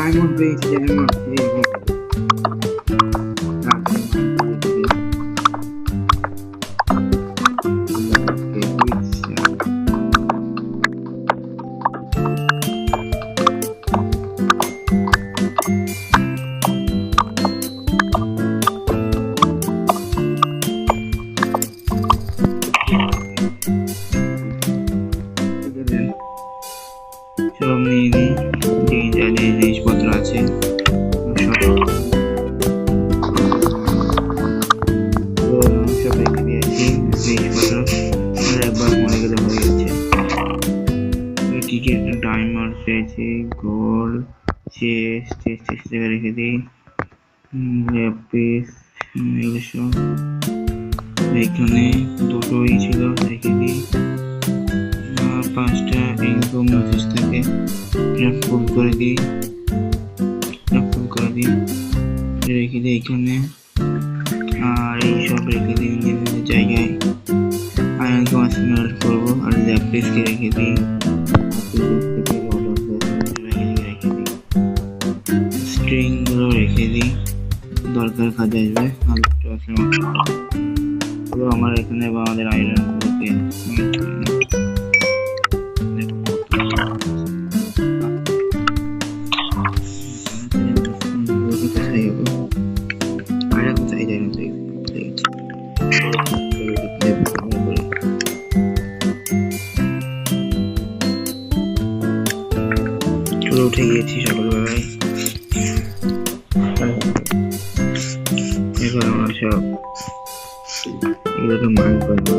Diamond পেয়েছি, diamond সব নিয়ে নিই, যা জিনিসপত্র আছে সব রেখে দিয়েছি। জিনিসপত্র একবার মরে গেলে হয়ে গেছে। কি কি ডায়মন্ড পেয়েছি, গোল্ড, চেস্ট থেকে রেখে দিই, ল্যাপিস এগুলো সব এখানে দুটোই ছিল, রেখে দিই। 5টা ইনকাম মেসেজ থাকে, ফুল করে দিই, রেখে দিই এখানে। আর এই সব রেখে দিই বিভিন্ন জায়গায়। আয়রন কনসেন্ট্রেট করবো। আর ল্যাপিসকে রেখে দিই, স্ট্রিং গুলো রেখে দিই, দরকার কাজে আসবে। আমার এখানে আমাদের আয়রন গুলোকে উঠে গিয়েছি সকালবেলায়। এখন আমরা সব এগুলোকে মান করবো।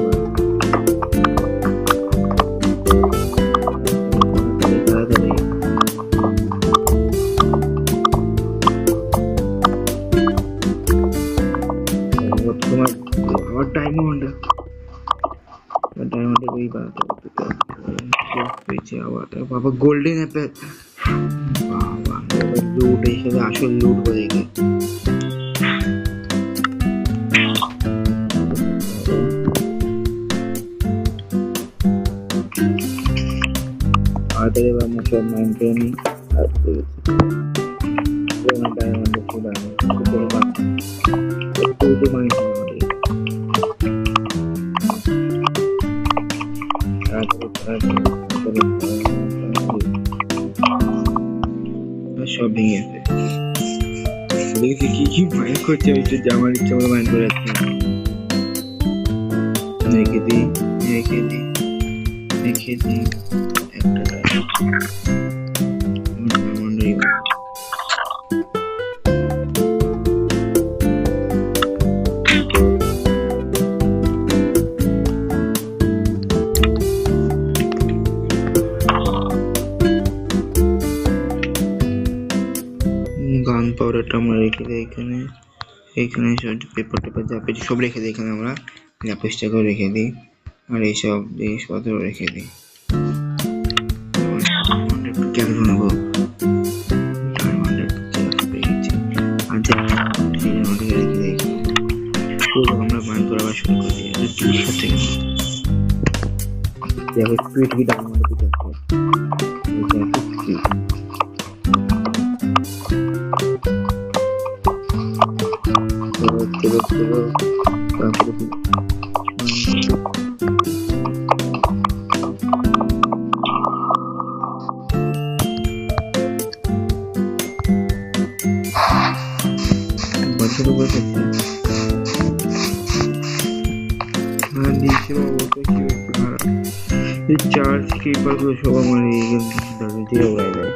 তোমার আবার ডায়মন্ড ওই পেয়েছি আবার। বাবা গোল্ডেন অ্যাপেল, বাবা লুট হিসেবে আসল লুট হয়ে গেছে। আমাদের এবার আমরা সব মাইন করে নিই। আর ডায়মন্ড মাইন সব ভেঙে গেছে। দেখি কি কি মাইন করছে, আমার ইচ্ছা মতো মাইন করে যাচ্ছে। রেখে দিই একটা গান পাউডারটা আমরা রেখে দিই এখানে সব পেপার যা পেয়েছি সব রেখে দিই এখানে। আমরা ল্যাপিসটাকেও রেখে দিই, আর এইসব জিনিসপত্র রেখে দিই। কেন নেবো রেখে দিই। আমরা বান করা শুরু করে দিই। দেখো স্পিড কি ডায়মন্ড চার্জ ক্রিপার গুলো সব আমার দিয়ে উড়াই দেয়।